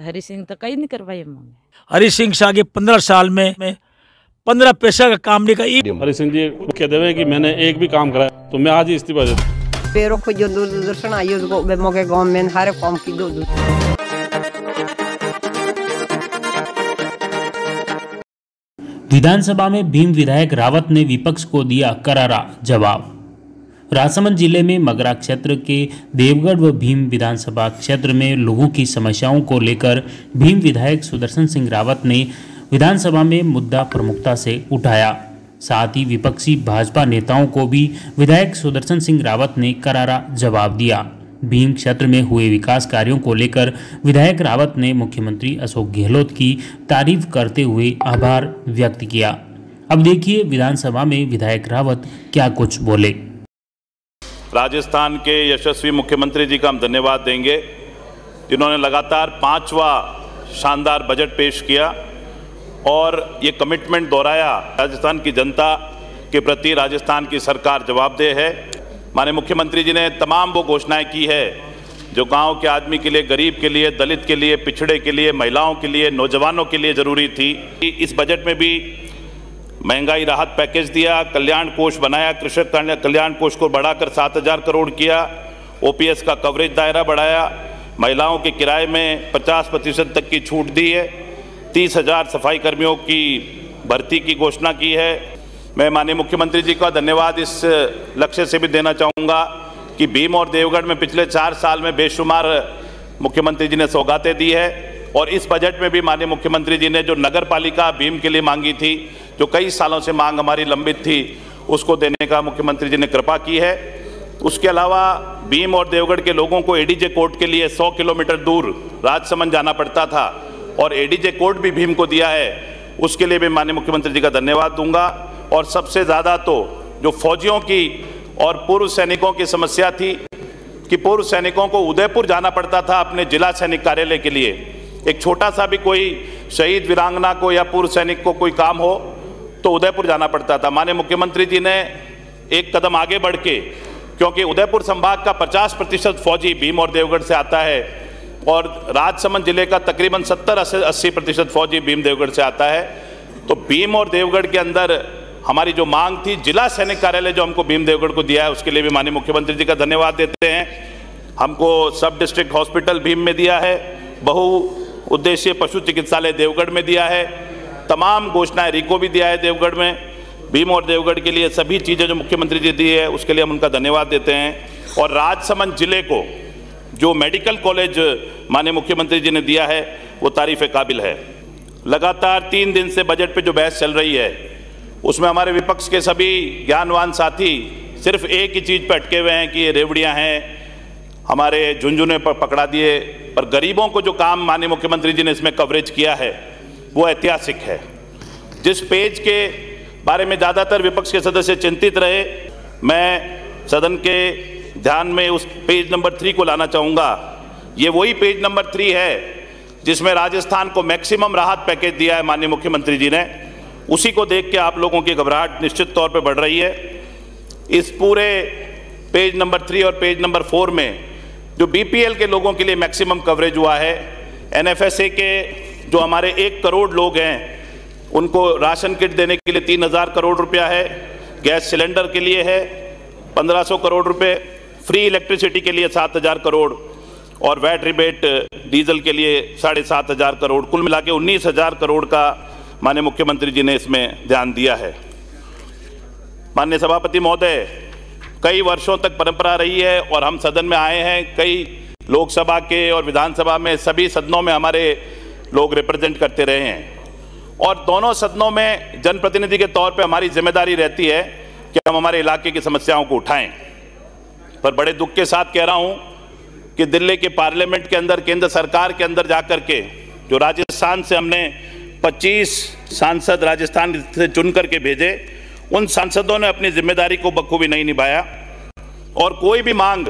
हरि सिंह तो कहीं नहीं करवाई हमने। हरि सिंह से आगे 15 साल में 15 पैसा का काम नहीं का। हरि सिंह जी कहते हुए कि मैंने एक भी काम करा तो मैं आज ही इस्तीफा देता। पेरों को जो दूरदर्शन आई उसको मौके गांव में हर काम की दो। विधानसभा में भीम विधायक रावत ने विपक्ष को दिया करारा जवाब। राजसमंद जिले में मगरा क्षेत्र के देवगढ़ व भीम विधानसभा क्षेत्र में लोगों की समस्याओं को लेकर भीम विधायक सुदर्शन सिंह रावत ने विधानसभा में मुद्दा प्रमुखता से उठाया। साथ ही विपक्षी भाजपा नेताओं को भी विधायक सुदर्शन सिंह रावत ने करारा जवाब दिया। भीम क्षेत्र में हुए विकास कार्यों को लेकर विधायक रावत ने मुख्यमंत्री अशोक गहलोत की तारीफ करते हुए आभार व्यक्त किया। अब देखिए विधानसभा में विधायक रावत क्या कुछ बोले। राजस्थान के यशस्वी मुख्यमंत्री जी का हम धन्यवाद देंगे, जिन्होंने लगातार 5वां शानदार बजट पेश किया और ये कमिटमेंट दोहराया राजस्थान की जनता के प्रति राजस्थान की सरकार जवाबदेह है। माननीय मुख्यमंत्री जी ने तमाम वो घोषणाएं की है जो गांव के आदमी के लिए, गरीब के लिए, दलित के लिए, पिछड़े के लिए, महिलाओं के लिए, नौजवानों के लिए ज़रूरी थी। इस बजट में भी महंगाई राहत पैकेज दिया, कल्याण कोष बनाया, कृषक कल्याण कोष को बढ़ाकर 7,000 करोड़ किया, ओपीएस का कवरेज दायरा बढ़ाया, महिलाओं के किराए में 50% तक की छूट दी है, 30,000 सफाई कर्मियों की भर्ती की घोषणा की है। मैं माननीय मुख्यमंत्री जी का धन्यवाद इस लक्ष्य से भी देना चाहूँगा कि भीम और देवगढ़ में पिछले 4 साल में बेशुमार मुख्यमंत्री जी ने सौगातें दी है और इस बजट में भी माननीय मुख्यमंत्री जी ने जो नगर पालिका भीम के लिए मांगी थी, जो कई सालों से मांग हमारी लंबित थी, उसको देने का मुख्यमंत्री जी ने कृपा की है। उसके अलावा भीम और देवगढ़ के लोगों को एडीजे कोर्ट के लिए 100 किलोमीटर दूर राजसमंद जाना पड़ता था और एडीजे कोर्ट भी भीम को दिया है, उसके लिए भी माननीय मुख्यमंत्री जी का धन्यवाद दूंगा। और सबसे ज़्यादा तो जो फौजियों की और पूर्व सैनिकों की समस्या थी कि पूर्व सैनिकों को उदयपुर जाना पड़ता था अपने जिला सैनिक कार्यालय के लिए, एक छोटा सा भी कोई शहीद वीरांगना को या पूर्व सैनिक को कोई काम हो तो उदयपुर जाना पड़ता था। माननीय मुख्यमंत्री जी ने एक कदम आगे बढ़ के, क्योंकि उदयपुर संभाग का 50% फौजी भीम और देवगढ़ से आता है और राजसमंद जिले का तकरीबन 70-80% फौजी भीम देवगढ़ से आता है, तो भीम और देवगढ़ के अंदर हमारी जो मांग थी, जिला सैनिक कार्यालय जो हमको भीम देवगढ़ को दिया है, उसके लिए भी माननीय मुख्यमंत्री जी का धन्यवाद देते हैं। हमको सब डिस्ट्रिक्ट हॉस्पिटल भीम में दिया है, बहु उद्देशीय पशु चिकित्सालय देवगढ़ में दिया है, तमाम घोषणाएं रिको भी दिया है देवगढ़ में। भीम और देवगढ़ के लिए सभी चीज़ें जो मुख्यमंत्री जी दी है उसके लिए हम उनका धन्यवाद देते हैं। और राजसमंद जिले को जो मेडिकल कॉलेज माननीय मुख्यमंत्री जी ने दिया है वो तारीफ़ काबिल है। लगातार 3 दिन से बजट पे जो बहस चल रही है उसमें हमारे विपक्ष के सभी ज्ञानवान साथी सिर्फ एक ही चीज़ पर अटके हुए हैं कि ये रेवड़ियाँ हैं, हमारे झुंझुने पर पकड़ा दिए, पर गरीबों को जो काम माननीय मुख्यमंत्री जी ने इसमें कवरेज किया है वो ऐतिहासिक है। जिस पेज के बारे में ज़्यादातर विपक्ष के सदस्य चिंतित रहे, मैं सदन के ध्यान में उस पेज नंबर 3 को लाना चाहूँगा। ये वही पेज नंबर 3 है जिसमें राजस्थान को मैक्सिमम राहत पैकेज दिया है माननीय मुख्यमंत्री जी ने। उसी को देख के आप लोगों की घबराहट निश्चित तौर पे बढ़ रही है। इस पूरे पेज नंबर 3 और पेज नंबर 4 में जो बीपीएल के लोगों के लिए मैक्सिमम कवरेज हुआ है, एनएफएसए के जो हमारे 1 करोड़ लोग हैं उनको राशन किट देने के लिए 3,000 करोड़ रुपया है, गैस सिलेंडर के लिए है 1,500 करोड़ रुपए, फ्री इलेक्ट्रिसिटी के लिए 7,000 करोड़ और वैट रिबेट डीजल के लिए 7,500 करोड़, कुल मिला के 19,000 करोड़ का माननीय मुख्यमंत्री जी ने इसमें ध्यान दिया है। माननीय सभापति महोदय, कई वर्षों तक परंपरा रही है और हम सदन में आए हैं, कई लोकसभा के और विधानसभा में सभी सदनों में हमारे लोग रिप्रेजेंट करते रहे हैं और दोनों सदनों में जनप्रतिनिधि के तौर पे हमारी जिम्मेदारी रहती है कि हम हमारे इलाके की समस्याओं को उठाएं। पर बड़े दुख के साथ कह रहा हूं कि दिल्ली के पार्लियामेंट के अंदर, केंद्र सरकार के अंदर जाकर के जो राजस्थान से हमने 25 सांसद राजस्थान से चुन करके भेजे, उन सांसदों ने अपनी जिम्मेदारी को बखूबी नहीं निभाया और कोई भी मांग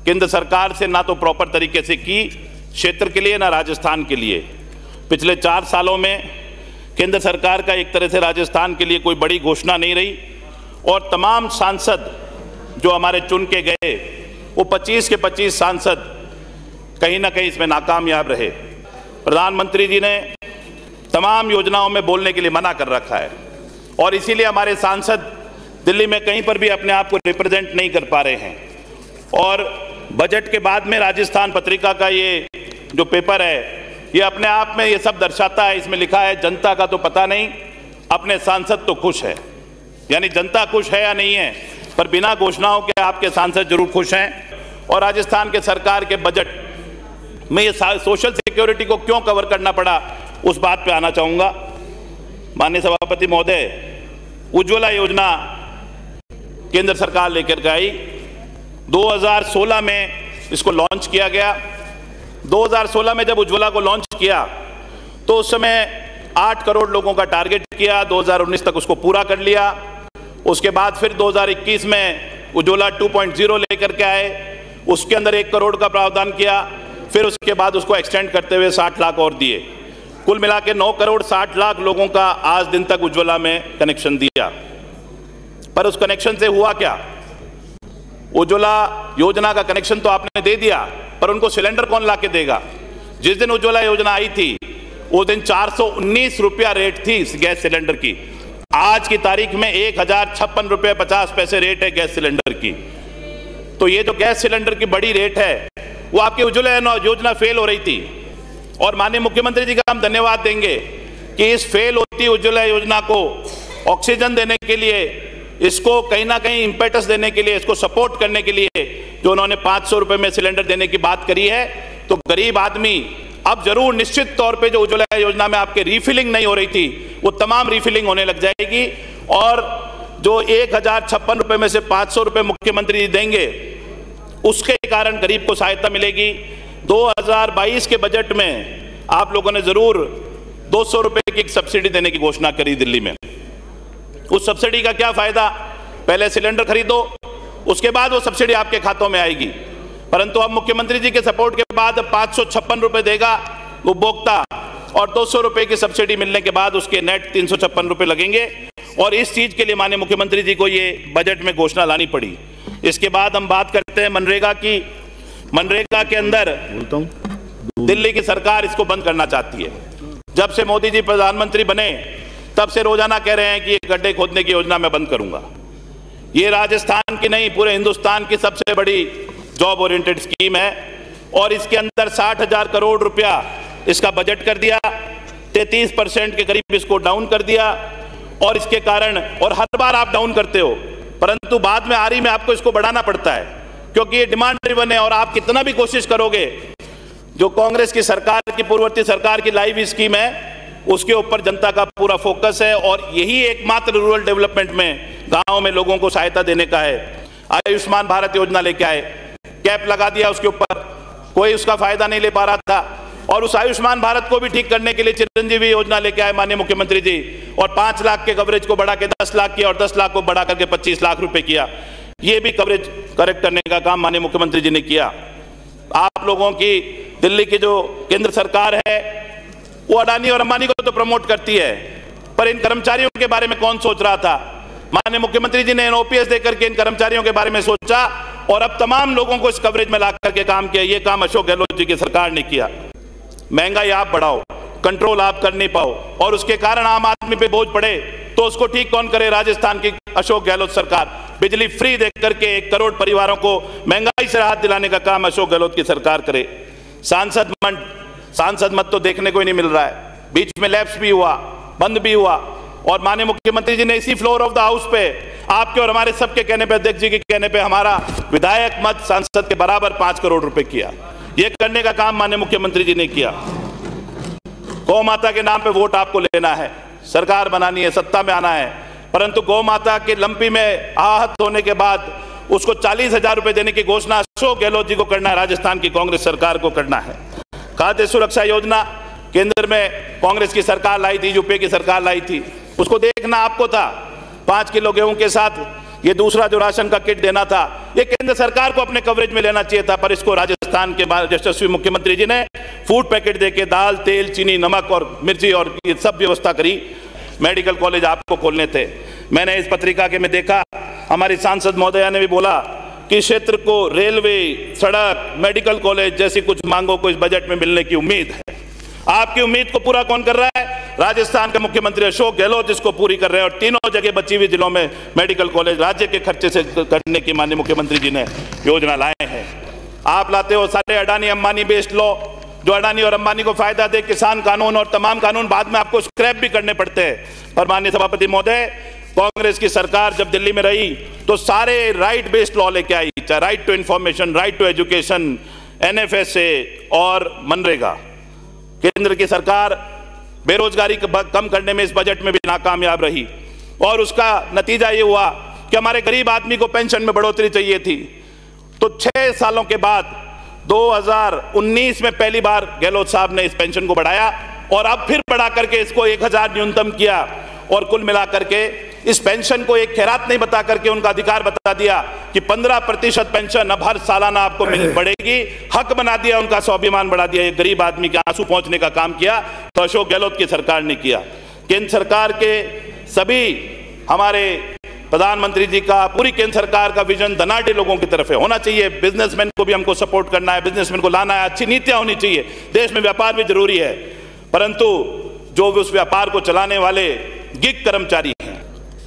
केंद्र सरकार से ना तो प्रॉपर तरीके से की क्षेत्र के लिए ना राजस्थान के लिए। पिछले 4 सालों में केंद्र सरकार का एक तरह से राजस्थान के लिए कोई बड़ी घोषणा नहीं रही और तमाम सांसद जो हमारे चुन के गए वो 25 के 25 सांसद कहीं ना कहीं इसमें नाकामयाब रहे। प्रधानमंत्री जी ने तमाम योजनाओं में बोलने के लिए मना कर रखा है और इसीलिए हमारे सांसद दिल्ली में कहीं पर भी अपने आप को रिप्रेजेंट नहीं कर पा रहे हैं। और बजट के बाद में राजस्थान पत्रिका का ये जो पेपर है, ये अपने आप में ये सब दर्शाता है। इसमें लिखा है जनता का तो पता नहीं, अपने सांसद तो खुश है। यानी जनता खुश है या नहीं है, पर बिना घोषणाओं के आपके सांसद जरूर खुश हैं। और राजस्थान के सरकार के बजट में ये सोशल सिक्योरिटी को क्यों कवर करना पड़ा, उस बात पे आना चाहूँगा। माननीय सभापति महोदय, उज्ज्वला योजना केंद्र सरकार लेकर के आई। 2016 में इसको लॉन्च किया गया। 2016 में जब उज्ज्वला को लॉन्च किया तो उस समय 8 करोड़ लोगों का टारगेट किया, 2019 तक उसको पूरा कर लिया। उसके बाद फिर 2021 में उज्ज्वला 2.0 लेकर के आए, उसके अंदर 1 करोड़ का प्रावधान किया। फिर उसके बाद उसको एक्सटेंड करते हुए 60 लाख और दिए। कुल मिला के 9 करोड़ 60 लाख लोगों का आज दिन तक उज्ज्वला में कनेक्शन दिया। पर उस कनेक्शन से हुआ क्या? उज्ज्वला योजना का कनेक्शन तो आपने दे दिया, पर उनको सिलेंडर कौन ला के देगा? जिस दिन उज्ज्वला योजना आई थी उस दिन 419 रुपया रेट थी इस गैस सिलेंडर की। आज की तारीख में 1056 रुपये 50 पैसे रेट है गैस सिलेंडर की। तो ये जो गैस सिलेंडर की बड़ी रेट है, वो आपकी उज्ज्वला योजना फेल हो रही थी। और माननीय मुख्यमंत्री जी का हम धन्यवाद देंगे कि इस फेल होती उज्ज्वला योजना को ऑक्सीजन देने के लिए, इसको कहीं ना कहीं इम्पेटस देने के लिए, इसको सपोर्ट करने के लिए जो उन्होंने 500 रुपए में सिलेंडर देने की बात करी है, तो गरीब आदमी अब जरूर निश्चित तौर पे जो उज्ज्वला योजना में आपके रीफिलिंग नहीं हो रही थी, वो तमाम रीफिलिंग होने लग जाएगी। और जो 1056 रुपए में से 500 रुपए मुख्यमंत्री जी देंगे, उसके कारण गरीब को सहायता मिलेगी। 2022 के बजट में आप लोगों ने जरूर 200 रुपए की सब्सिडी देने की घोषणा करी दिल्ली में। उस सब्सिडी का क्या फायदा? पहले सिलेंडर खरीदो, उसके बाद वो सब्सिडी आपके खातों में आएगी। परंतु अब मुख्यमंत्री जी के सपोर्ट के बाद 556 रुपए देगा उपभोक्ता, और 200 रुपए की सब्सिडी मिलने के बाद उसके नेट 356 रुपए लगेंगे। और इस चीज के लिए माननीय मुख्यमंत्री जी को ये बजट में घोषणा लानी पड़ी। इसके बाद हम बात करते हैं मनरेगा की। मनरेगा के अंदर दिल्ली की सरकार इसको बंद करना चाहती है। जब से मोदी जी प्रधानमंत्री बने तब से रोजाना कह रहे हैं कि ये गड्ढे खोदने की योजना मैं बंद करूंगा। ये राजस्थान की नहीं, पूरे हिंदुस्तान की सबसे बड़ी जॉब ओरिएंटेड स्कीम है। और इसके अंदर 60,000 करोड़ रुपया इसका बजट कर दिया, 33% के करीब इसको डाउन कर दिया। और इसके कारण, और हर बार आप डाउन करते हो, परंतु बाद में आरी में आपको इसको बढ़ाना पड़ता है, क्योंकि ये डिमांड ड्रिवन है। और आप कितना भी कोशिश करोगे, जो कांग्रेस की सरकार की, पूर्ववर्ती सरकार की लाइव स्कीम है, उसके ऊपर जनता का पूरा फोकस है। और यही एकमात्र रूरल डेवलपमेंट में, गांव में लोगों को सहायता देने का है। आयुष्मान भारत योजना लेके आए, कैप लगा दिया उसके ऊपर, कोई उसका फायदा नहीं ले पा रहा था। और उस आयुष्मान भारत को भी ठीक करने के लिए चिरंजीवी योजना लेके आए माननीय मुख्यमंत्री जी, और 5 लाख के कवरेज को बढ़ा के 10 लाख किया, और 10 लाख को बढ़ा करके 25 लाख रुपए किया। ये भी कवरेज करेक्ट करने का काम माननीय मुख्यमंत्री जी ने किया। आप लोगों की दिल्ली की जो केंद्र सरकार है, वो अडानी और अंबानी को तो प्रमोट करती है, पर इन कर्मचारियों के बारे में कौन सोच रहा था? माननीय मुख्यमंत्री जी ने ओपीएस देकर के इन कर्मचारियों के बारे में सोचा, और अब तमाम लोगों को इस कवरेज में ला करके काम किया। ये काम अशोक गहलोत जी की सरकार ने किया। महंगाई आप बढ़ाओ, कंट्रोल आप कर नहीं पाओ, और उसके कारण आम आदमी पे बोझ पड़े, तो उसको ठीक कौन करे? राजस्थान की अशोक गहलोत सरकार। बिजली फ्री दे करके 1 करोड़ परिवारों को महंगाई से राहत दिलाने का काम अशोक गहलोत की सरकार करे। सांसद मत तो देखने को ही नहीं मिल रहा है। बीच में लैप्स भी हुआ, बंद भी हुआ, और माननीय मुख्यमंत्री जी ने इसी फ्लोर ऑफ द हाउस पे आपके और हमारे सबके कहने पे, अध्यक्ष जी के कहने पे, हमारा विधायक मत सांसद के बराबर 5 करोड़ रुपए किया। ये करने का काम माननीय मुख्यमंत्री जी ने किया। गौ माता के नाम पे वोट आपको लेना है, सरकार बनानी है, सत्ता में आना है, परंतु गौ माता के लंपी में आहत होने के बाद उसको 40,000 रुपए देने की घोषणा अशोक गहलोत जी को करना है, राजस्थान की कांग्रेस सरकार को करना है। खाद्य सुरक्षा योजना केंद्र में कांग्रेस की सरकार लाई थी, यूपीए की सरकार लाई थी, उसको देखना आपको था। 5 किलो गेहूं के साथ ये दूसरा जो राशन का किट देना था, ये केंद्र सरकार को अपने कवरेज में लेना चाहिए था, पर इसको राजस्थान के यशस्वी मुख्यमंत्री जी ने फूड पैकेट देके दाल, तेल, चीनी, नमक और मिर्ची और ये सब व्यवस्था करी। मेडिकल कॉलेज आपको खोलने थे। मैंने इस पत्रिका के में देखा, हमारी सांसद महोदया ने भी बोला कि क्षेत्र को रेलवे, सड़क, मेडिकल कॉलेज जैसी कुछ मांगों को इस बजट में मिलने की उम्मीद है। आपकी उम्मीद को पूरा कौन कर रहा है? राजस्थान के मुख्यमंत्री अशोक गहलोत इसको पूरी कर रहे हैं, और तीनों जगह बची हुई जिलों में मेडिकल कॉलेज राज्य के खर्चे से करने की माननीय मुख्यमंत्री जी ने योजना लाए हैं। आप लाते हो सारे अडानी अंबानी बेस्ड लॉ, जो अडानी और अंबानी को फायदा दे, किसान कानून और तमाम कानून बाद में आपको स्क्रैप भी करने पड़ते हैं। पर माननीय सभापति महोदय, कांग्रेस की सरकार जब दिल्ली में रही तो सारे राइट बेस्ड लॉ लेके आई, चाहे right to information, right to education, NFSA और मनरेगा। केंद्र की सरकार बेरोजगारी कम करने में इस बजट में भी नाकामयाब रही, और उसका नतीजा ये हुआ कि हमारे गरीब आदमी को पेंशन में बढ़ोतरी चाहिए थी, तो 6 सालों के बाद 2019 में पहली बार गहलोत साहब ने इस पेंशन को बढ़ाया, और अब फिर बढ़ा करके इसको 1000 न्यूनतम किया, और कुल मिलाकर के इस पेंशन को एक खैरात नहीं बता करके उनका अधिकार बता दिया कि 15% पेंशन अब हर सालाना आपको बढ़ेगी, हक बना दिया, उनका स्वाभिमान बढ़ा दिया। ये गरीब आदमी के आंसू पहुंचने का काम किया तो अशोक गहलोत की सरकार ने किया। केंद्र सरकार के सभी हमारे प्रधानमंत्री जी का, पूरी केंद्र सरकार का विजन धनाढ़ लोगों की तरफ है, होना चाहिए। बिजनेसमैन को भी हमको सपोर्ट करना है, बिजनेसमैन को लाना है, अच्छी नीतियां होनी चाहिए, देश में व्यापार भी जरूरी है, परंतु जो उस व्यापार को चलाने वाले गिग कर्मचारी हैं,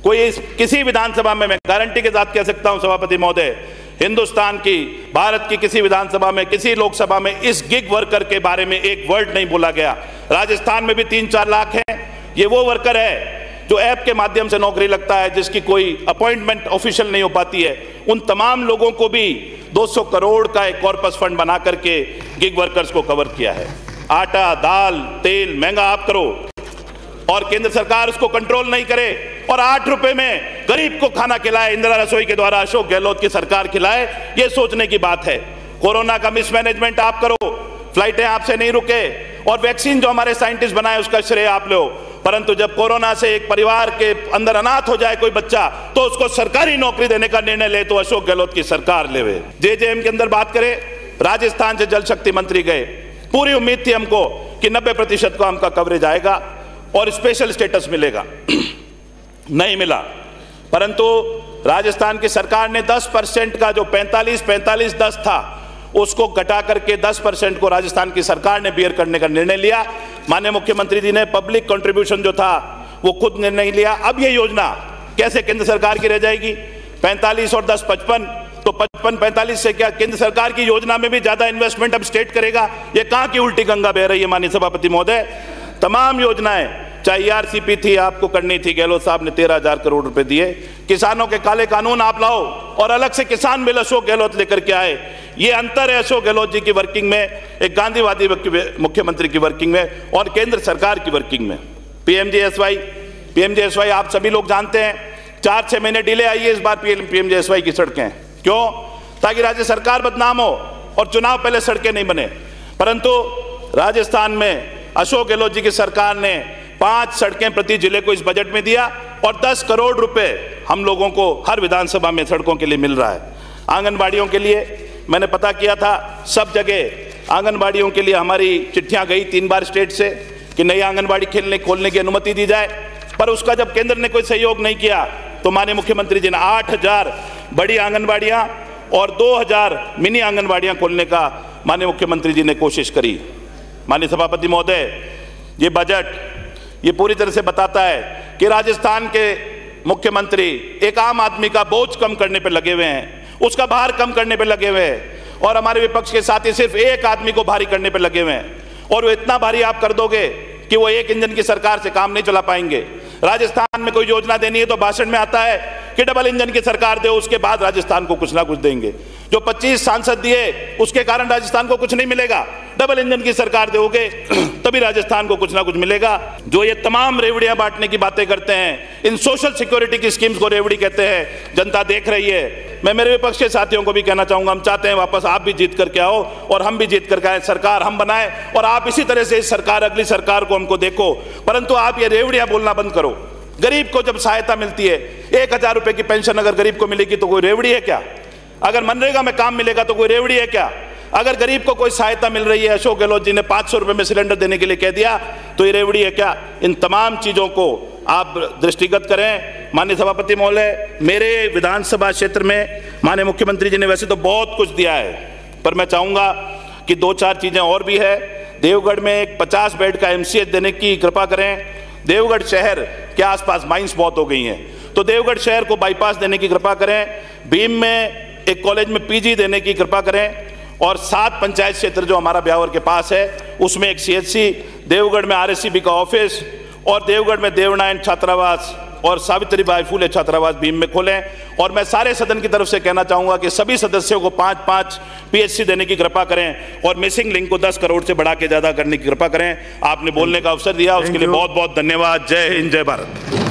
कोई किसी विधानसभा में, मैं गारंटी के साथ कह सकता हूं सभापति महोदय, हिंदुस्तान की, भारत की किसी विधानसभा में, किसी लोकसभा में इस गिग वर्कर के बारे में एक वर्ड नहीं बोला गया। राजस्थान में भी 3-4 लाख हैं। ये वो वर्कर है जो ऐप के माध्यम से नौकरी लगता है, जिसकी कोई अपॉइंटमेंट ऑफिशियल नहीं हो पाती है। उन तमाम लोगों को भी 200 करोड़ का एक कॉर्पस फंड बना करके गिग वर्कर्स को कवर किया है। आटा, दाल, तेल महंगा आप करो और केंद्र सरकार उसको कंट्रोल नहीं करे, और 8 रुपए में गरीब को खाना खिलाए, इंदिरा रसोई के द्वारा अशोक गहलोत की सरकार खिलाए, ये सोचने की बात है। कोरोना का मिसमैनेजमेंट आप करो, फ्लाइटें आपसे नहीं रुके, और वैक्सीन जो हमारे साइंटिस्ट बनाए उसका श्रेय आप लो, परंतु जब कोरोना से एक परिवार के अंदर अनाथ हो जाए कोई बच्चा तो उसको सरकारी नौकरी देने का निर्णय ले तो अशोक गहलोत की सरकार लेवे। JJM के अंदर बात करें, राजस्थान से जल शक्ति मंत्री गए, पूरी उम्मीद थी हमको कि 90% का हमका कवरेज आएगा और स्पेशल स्टेटस मिलेगा, नहीं मिला। परंतु राजस्थान की सरकार ने 10% का जो 45-45-10 था उसको घटा करके 10% को राजस्थान की सरकार ने बियर करने का निर्णय लिया। माननीय मुख्यमंत्री जी ने पब्लिक कंट्रीब्यूशन जो था वो खुद निर्णय लिया। अब ये योजना कैसे केंद्र सरकार की रह जाएगी? 45 और 10 55, तो 55-45 से क्या केंद्र सरकार की योजना में भी ज्यादा इन्वेस्टमेंट अब स्टेट करेगा? ये कहां की उल्टी गंगा बह रही है माननीय सभापति महोदय। तमाम योजनाएं, चाहे ERCP थी आपको करनी थी, गहलोत साहब ने 13,000 करोड़ रुपए दिए। किसानों के काले कानून आप लाओ और अलग से किसान बिल अशोक गहलोत लेकर के आए। ये अंतर है अशोक गहलोत जी की वर्किंग में, एक गांधीवादी मुख्यमंत्री की वर्किंग में और केंद्र सरकार की वर्किंग में। PMJSY आप सभी लोग जानते हैं, 4-6 महीने डिले आई है इस बार PMJSY की सड़कें। क्यों? ताकि राज्य सरकार बदनाम हो और चुनाव पहले सड़कें नहीं बने। परंतु राजस्थान में अशोक गहलोत जी की सरकार ने 5 सड़कें प्रति जिले को इस बजट में दिया और 10 करोड़ रुपए हम लोगों को हर विधानसभा में सड़कों के लिए मिल रहा है। आंगनबाड़ियों के लिए मैंने पता किया था, सब जगह आंगनबाड़ियों के लिए हमारी चिट्ठियां गई 3 बार स्टेट से कि नई आंगनबाड़ी खोलने की अनुमति दी जाए, पर उसका जब केंद्र ने कोई सहयोग नहीं किया तो माननीय मुख्यमंत्री जी ने 8,000 बड़ी आंगनबाड़ियां और 2,000 मिनी आंगनबाड़ियां खोलने का माननीय मुख्यमंत्री जी ने कोशिश करी। माननीय सभापति महोदय, ये बजट ये पूरी तरह से बताता है कि राजस्थान के मुख्यमंत्री एक आम आदमी का बोझ कम करने पर लगे हुए हैं, उसका भार कम करने पर लगे हुए हैं, और हमारे विपक्ष के साथी सिर्फ एक आदमी को भारी करने पर लगे हुए हैं। और वो इतना भारी आप कर दोगे कि वो एक इंजन की सरकार से काम नहीं चला पाएंगे। राजस्थान में कोई योजना देनी है तो भाषण में आता है कि डबल इंजन की सरकार दे, उसके बाद राजस्थान को कुछ ना कुछ देंगे। जो 25 सांसद दिए उसके कारण राजस्थान को कुछ नहीं मिलेगा। डबल इंजन की सरकार दोगे तभी राजस्थान को कुछ ना कुछ मिलेगा। जो ये तमाम रेवड़ियां बांटने की बातें करते हैं, इन सोशल सिक्योरिटी की स्कीम्स को रेवड़ी कहते हैं, जनता देख रही है। मैं मेरे विपक्ष के साथियों को भी कहना चाहूंगा, हम चाहते हैं वापस आप भी जीत करके आओ और हम भी जीत करके आए, सरकार हम बनाए और आप इसी तरह से इस सरकार अगली सरकार को हमको देखो। परंतु आप ये रेवड़ियां बोलना बंद करो। गरीब को जब सहायता मिलती है, 1,000 रुपए की पेंशन अगर गरीब को मिलेगी तो कोई रेवड़ी है क्या? अगर मनरेगा में काम मिलेगा तो कोई रेवड़ी है क्या? अगर गरीब को कोई सहायता मिल रही है, अशोक गहलोत जी ने 500 रुपए में सिलेंडर देने के लिए कह दिया, तो ये रेवड़ी है क्या? इन तमाम चीजों को आप दृष्टिगत करें। माननीय सभापति महोदय, मेरे विधानसभा क्षेत्र में माननीय मुख्यमंत्री जी ने वैसे तो बहुत कुछ दिया है, पर मैं चाहूंगा कि 2-4 चीजें और भी है। देवगढ़ में एक 50 बेड का MCH देने की कृपा करें। देवगढ़ शहर के आसपास माइंस बहुत हो गई हैं, तो देवगढ़ शहर को बाईपास देने की कृपा करें। भीम में एक कॉलेज में PG देने की कृपा करें, और 7 पंचायत क्षेत्र जो हमारा ब्यावर के पास है उसमें एक CHC, देवगढ़ में RSCB का ऑफिस, और देवगढ़ में देवनायन छात्रावास और सावित्रीबाई फुले छात्रावास भीम में खोलें। और मैं सारे सदन की तरफ से कहना चाहूँगा कि सभी सदस्यों को 5-5 PHC देने की कृपा करें, और मिसिंग लिंक को 10 करोड़ से बढ़ा के ज़्यादा करने की कृपा करें। आपने बोलने का अवसर दिया, उसके लिए बहुत बहुत धन्यवाद। जय हिंद, जय भारत।